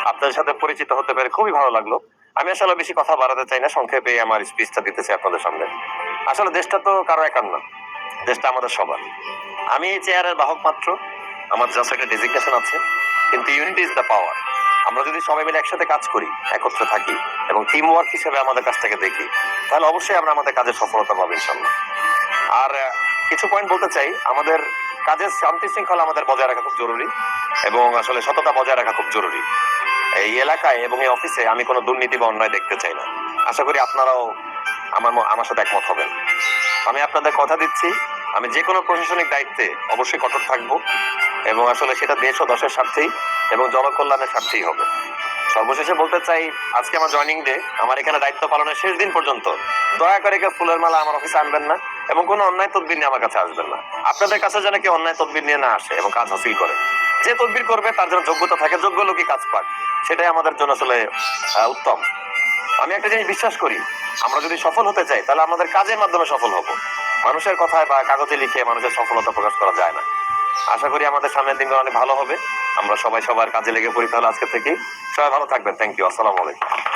আপনাদের সাথে পরিচিত হতে পেরে খুবই ভালো লাগলো। আমি আসলে বেশি কথা বাড়াতে চাই না, সংক্ষেপে আমার স্পিচটা দিতে চাই আপনাদের সামনে। আসলে দেশটা তো কারো একার না, দেশটা আমাদের সবার। আমি এই চেয়ারের বাহক মাত্র, আমার জাস্ট একটা ডেজিগনেশন আছে, কিন্তু ইউনিটি ইজ দ্য পাওয়ার। আমরা যদি সবাই মিলে একসাথে কাজ করি, একত্রে থাকি এবং টিম ওয়ার্ক হিসেবে আমাদের কাজটাকে দেখি, তাহলে অবশ্যই আমরা আমাদের কাজের সফলতা পাবো ইনশাল্লাহ। আর কিছু পয়েন্ট বলতে চাই, আমাদের কাজের শান্তি শৃঙ্খলা আমাদের বজায় রাখা খুব জরুরি এবং আসলে সততা বজায় রাখা খুব জরুরি। এই এলাকায় এবং এই অফিসে আমি কোনো দুর্নীতি বা অন্যায় দেখতে চাই না। আশা করি আপনারাও আমার সাথে একমত হবেন। আমি আপনাদের কথা দিচ্ছি, আমি যে কোনো প্রশাসনিক দায়িত্বে অবশ্যই কঠোর থাকবো এবং আসলে সেটা দেশ ও দশের স্বার্থেই এবং জনকল্যাণের স্বার্থেই হবে। সর্বশেষে বলতে চাই, আজকে আমার জয়নিং ডে। আমার এখানে দায়িত্ব পালনের শেষ দিন পর্যন্ত দয়া করে কেউ ফুলের মালা আমার অফিসে আনবেন না এবং কোনো অন্যায় তদবির নিয়ে আমার কাছে আসবেন না। আপনাদের কাছে যেন কেউ অন্যায় তদবির নিয়ে না আসে এবং কাজ হাসিল করে। যে তদবির করবে তার যেন যোগ্যতা থাকে, যোগ্য লোকই কাজ পাক, সেটাই আমাদের জন্য আসলে উত্তম। আমি একটা জিনিস বিশ্বাস করি, আমরা যদি সফল হতে চাই তাহলে আমাদের কাজের মাধ্যমে সফল হব। মানুষের কথায় বা কাগজে লিখে মানুষের সফলতা প্রকাশ করা যায় না। আশা করি আমাদের সামনের দিনগুলো অনেক ভালো হবে। আমরা সবাই সবার কাজে লেগে পড়ি তাহলে আজকে থেকেই। সবাই ভালো থাকবেন। Thank you. আসসালামু আলাইকুম।